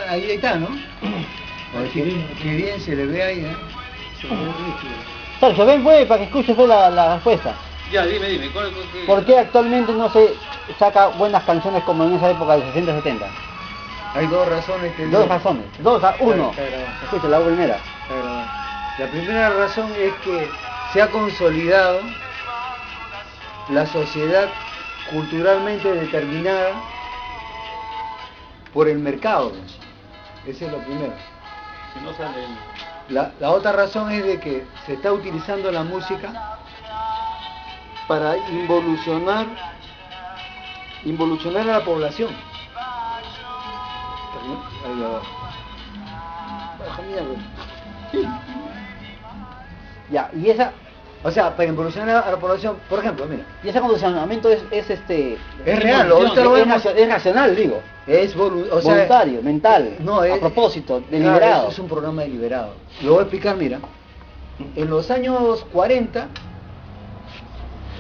ahí está, ¿no? Qué bien se le ve ahí, ¿eh? Se le ve rígido. Sergio, ven pues para que escuches pues, la respuesta. Ya, dime, ¿Por qué actualmente no se saca buenas canciones como en esa época de 60 70? Hay dos razones que Dos razones. Uno. Está grabado. Escucha, la primera. Está grabado. La primera razón es que se ha consolidado la sociedad culturalmente determinada por el mercado. Esa es la primera. Si no sale... La otra razón es de que se está utilizando la música para involucionar a la población. Ahí abajo. Baja mierda. Ya, y esa... O sea, para involucionar a la población, por ejemplo, mira. Y ese condicionamiento es real, ahorita lo vemos. Es racional, digo. O sea, voluntario, mental, no, a propósito, claro, deliberado. eso es un programa deliberado. Lo voy a explicar, mira. En los años 40,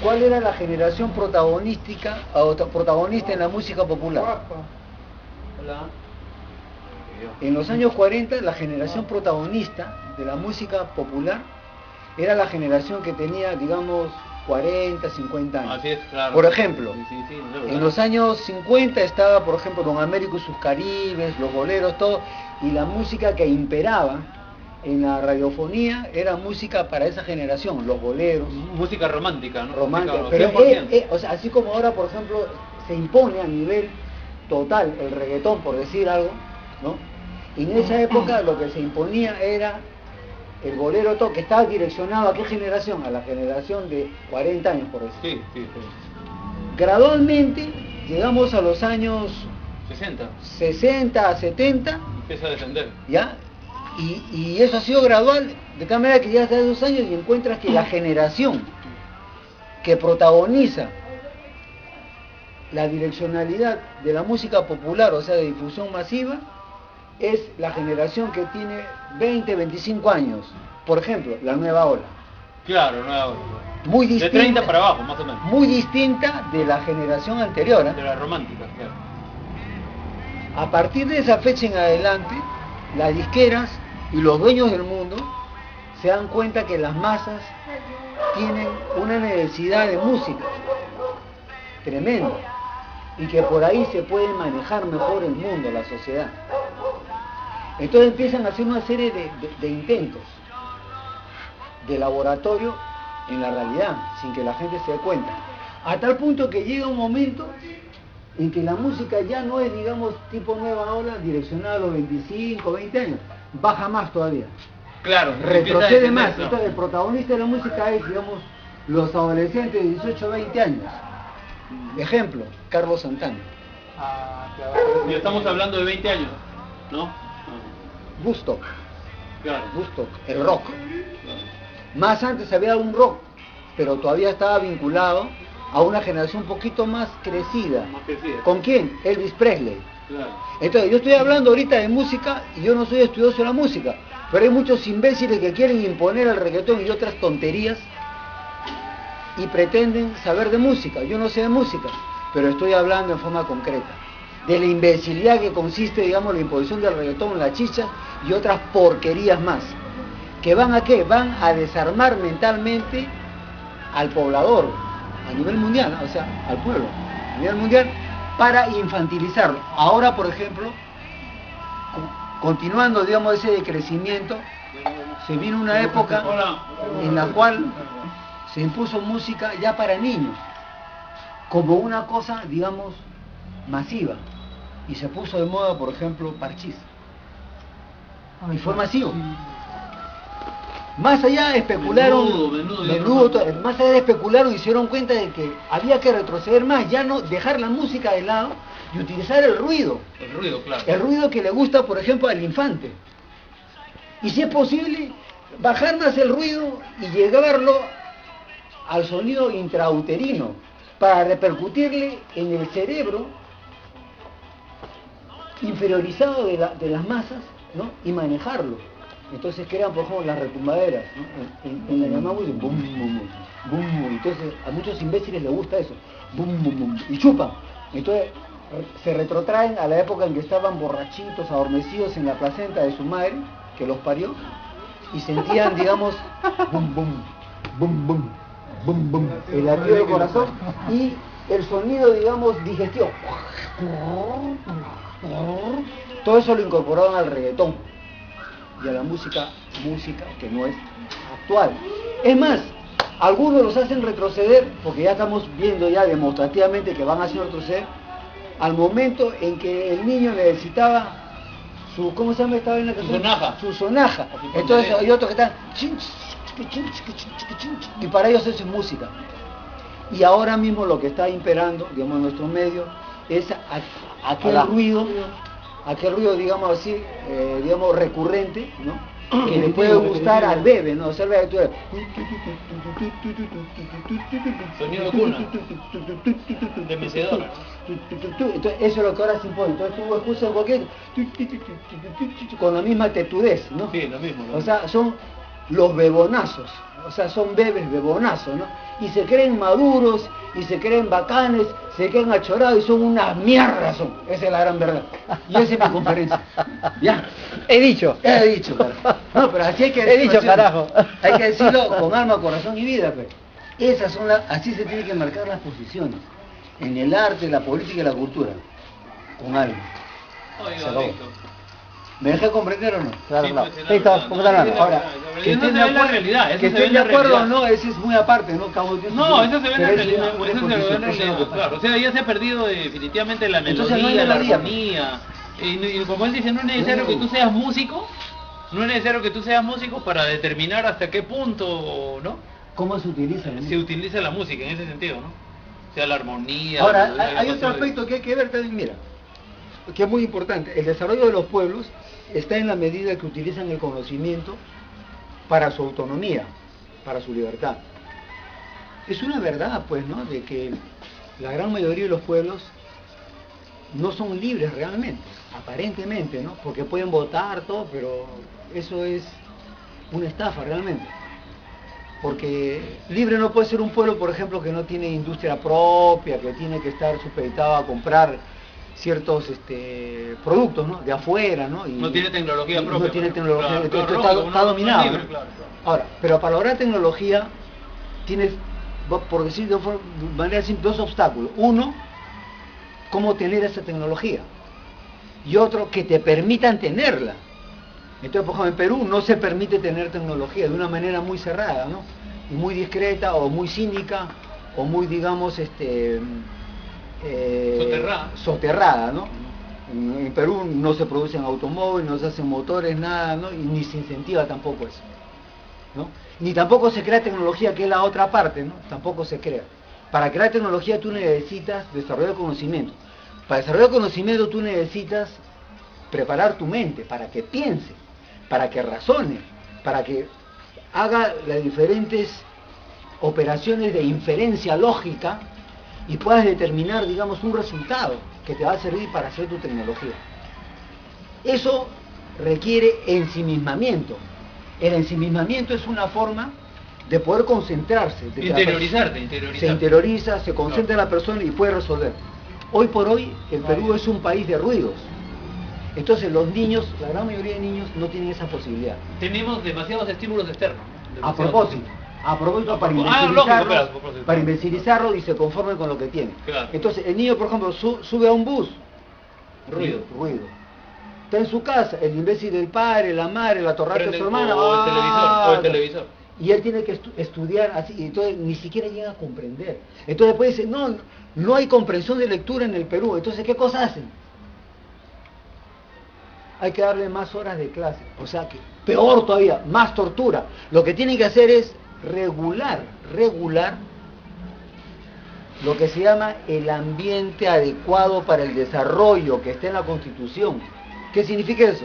¿cuál era la generación protagonista en la música popular? Hola. En los años 40, la generación protagonista de la música popular era la generación que tenía, digamos, 40, 50 años. Así es, claro. Por ejemplo, Sí, en los años 50 estaba, por ejemplo, Don Américo y sus Caribes, los boleros, todo, y la música que imperaba en la radiofonía era música para esa generación, los boleros. Música romántica, ¿no? Romántica, Música, pero o sea, así como ahora, por ejemplo, se impone a nivel total el reggaetón, por decir algo, ¿no? En esa época lo que se imponía era el bolero que estaba direccionado a qué generación, a la generación de 40 años, por decir. Sí. Gradualmente llegamos a los años 60, 70, empieza a descender. ¿ya? Y eso ha sido gradual, de tal manera que ya hace 2 años y encuentras que la generación que protagoniza la direccionalidad de la música popular, o sea, de difusión masiva, es la generación que tiene 20, 25 años. Por ejemplo, la nueva ola. Claro, nueva ola. Muy distinta, de 30 para abajo, más o menos. Muy distinta de la generación anterior, ¿eh? De la romántica, claro. A partir de esa fecha en adelante, las disqueras y los dueños del mundo se dan cuenta que las masas tienen una necesidad de música tremenda y que por ahí se puede manejar mejor el mundo, la sociedad. Entonces empiezan a hacer una serie de intentos de laboratorio en la realidad, sin que la gente se dé cuenta. A tal punto que llega un momento en que la música ya no es, digamos, tipo nueva ola, direccionada a los 25, 20 años. Baja más todavía. Claro. Retrocede más. Entonces el protagonista de la música es, digamos, los adolescentes de 18, 20 años. Ejemplo, Carlos Santana. Y estamos hablando de 20 años, ¿no? Woodstock. Claro. Woodstock, el rock. Claro. Más antes había un rock, pero todavía estaba vinculado a una generación un poquito más crecida. ¿Con quién? Elvis Presley. Claro. Entonces, yo estoy hablando ahorita de música y yo no soy estudioso de la música, pero hay muchos imbéciles que quieren imponer el reggaetón y otras tonterías y pretenden saber de música. Yo no sé de música, pero estoy hablando en forma concreta de la imbecilidad que consiste, digamos, la imposición del reggaetón, la chicha y otras porquerías más. ¿Que van a qué? Van a desarmar mentalmente al poblador a nivel mundial, o sea, al pueblo a nivel mundial, para infantilizarlo. Ahora, por ejemplo, continuando, digamos, ese decrecimiento, se vino una época en la cual se impuso música ya para niños, como una cosa, digamos, masiva, y se puso de moda, por ejemplo, Parchís, y fue masivo. Más allá especularon, más allá especularon y se dieron cuenta de que había que retroceder más, ya no dejar la música de lado y utilizar el ruido. El ruido, claro. El ruido que le gusta, por ejemplo, al infante. Y si es posible, bajar más el ruido y llevarlo al sonido intrauterino para repercutirle en el cerebro inferiorizado de las masas, ¿no? Y manejarlo. Entonces crean, por ejemplo, las retumbaderas, ¿no? en la llamada música, bum, bum, bum, bum. Entonces a muchos imbéciles les gusta eso, bum, bum, bum, y chupan. Entonces se retrotraen a la época en que estaban borrachitos, adormecidos en la placenta de su madre, que los parió, y sentían, digamos, bum, bum, bum, bum, bum, bum, el latido del corazón y el sonido, digamos, digestivo. Todo eso lo incorporaron al reggaetón y a la música que no es actual. Es más, algunos los hacen retroceder, porque ya estamos viendo ya demostrativamente que van a hacer retroceder, al momento en que el niño necesitaba su, ¿cómo se llama esta vaina? Su sonaja. Entonces hay otros que están, y para ellos eso es música. Y ahora mismo lo que está imperando, digamos, en nuestro medio, es aquel ruido, digamos así, digamos recurrente, ¿no? Que le puede gustar al bebé, ¿no? O sea, el bebé, sonido de cuna, de mecedora. Entonces, eso es lo que ahora se impone. Entonces tú escuchas cualquier con la misma tetudez, ¿no? Sí, lo mismo. O sea, son los bebonazos, o sea, son bebés bebonazos, ¿no? Y se creen maduros, y se creen bacanes, se creen achorados, y son unas mierdas son. Esa es la gran verdad. Y esa es mi conferencia. ¿Ya? He dicho, carajo. No, pero así hay que decirlo. He dicho, carajo. Hay que decirlo con alma, corazón y vida, pues. Esas son así se tienen que marcar las posiciones. En el arte, la política y la cultura. Con alma. Se acabó. ¿Me dejé comprender o no? Claro, Sí, claro. pues, Sí, claro, ¿cómo están? Ahora, que eso estén se ve en la realidad, eso que se ve estén en de la acuerdo o realidad. no, ese es muy aparte, ¿no? No, eso se ve en la Pero es realidad, una eso se ve en la posición, eso es lo realidad, que pasa. claro. O sea, ya se ha perdido definitivamente la Entonces, melodía, no hay la melodía. armonía. Y como él dice, no es necesario que tú seas músico, no es necesario que tú seas músico para determinar hasta qué punto, ¿no? ¿Cómo se utiliza? ¿No? Se utiliza la música en ese sentido, ¿no? O sea, la armonía. Ahora, la hay otro cosa de- aspecto que hay que ver también, mira, que es muy importante. El desarrollo de los pueblos está en la medida que utilizan el conocimiento para su autonomía, para su libertad. Es una verdad, pues, ¿no?, de que la gran mayoría de los pueblos no son libres realmente, aparentemente, ¿no? Porque pueden votar, todo, pero eso es una estafa realmente. Porque libre no puede ser un pueblo, por ejemplo, que no tiene industria propia, que tiene que estar supeditado a comprar ciertos productos, ¿no?, de afuera, ¿no? Y No tiene tecnología propia. no tiene tecnología, Claro, entonces claro, está lógico, no es dominado, libre, ¿no? claro. Ahora, pero para lograr tecnología tienes, por decir de manera simple, dos obstáculos. Uno, cómo tener esa tecnología, y otro, que te permitan tenerla. Entonces, por ejemplo, en Perú no se permite tener tecnología de una manera muy cerrada, ¿no? Y muy discreta, o muy cínica, o muy, digamos, soterrada, ¿no? En Perú no se producen automóviles, no se hacen motores, nada, ¿no? Y ni se incentiva tampoco eso, ¿no? Ni tampoco se crea tecnología, que es la otra parte, ¿no? Tampoco se crea. Para crear tecnología tú necesitas desarrollar conocimiento. Para desarrollar conocimiento tú necesitas preparar tu mente para que piense, para que razone, para que haga las diferentes operaciones de inferencia lógica y puedas determinar, digamos, un resultado que te va a servir para hacer tu tecnología. Eso requiere ensimismamiento. El ensimismamiento es una forma de poder concentrarse. De Interiorizarte. Se interioriza, se concentra en la persona y puede resolver. Hoy por hoy, el Perú es un país de ruidos. Entonces los niños, la gran mayoría de niños, no tienen esa posibilidad. Tenemos demasiados estímulos externos, ¿no? A propósito, para Lógico, imbecilizarlo y se conforme con lo que tiene. Claro. Entonces el niño, por ejemplo, sube a un bus, ruido. Está en su casa, el imbécil del padre, la madre, la torraca de su hermana, o el televisor. y él tiene que estudiar así, y entonces ni siquiera llega a comprender. Entonces después dice, no hay comprensión de lectura en el Perú. Entonces, ¿qué cosa hacen? Hay que darle más horas de clase, o sea que peor todavía, más tortura. Lo que tienen que hacer es regular lo que se llama el ambiente adecuado para el desarrollo que está en la Constitución. ¿Qué significa eso?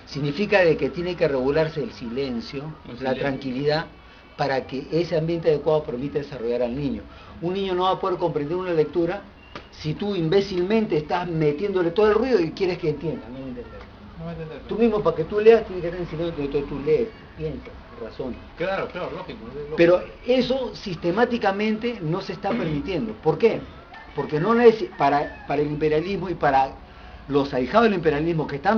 Significa de que tiene que regularse el silencio, la tranquilidad, para que ese ambiente adecuado permita desarrollar al niño. Un niño no va a poder comprender una lectura si tú imbécilmente estás metiéndole todo el ruido y quieres que entienda, no va a entender. Tú mismo, para que tú leas, tienes que estar en silencio, entonces tú lees, piensas, razonas. Claro, lógico. Pero eso sistemáticamente no se está permitiendo. ¿Por qué? porque no para el imperialismo y para los ahijados del imperialismo que están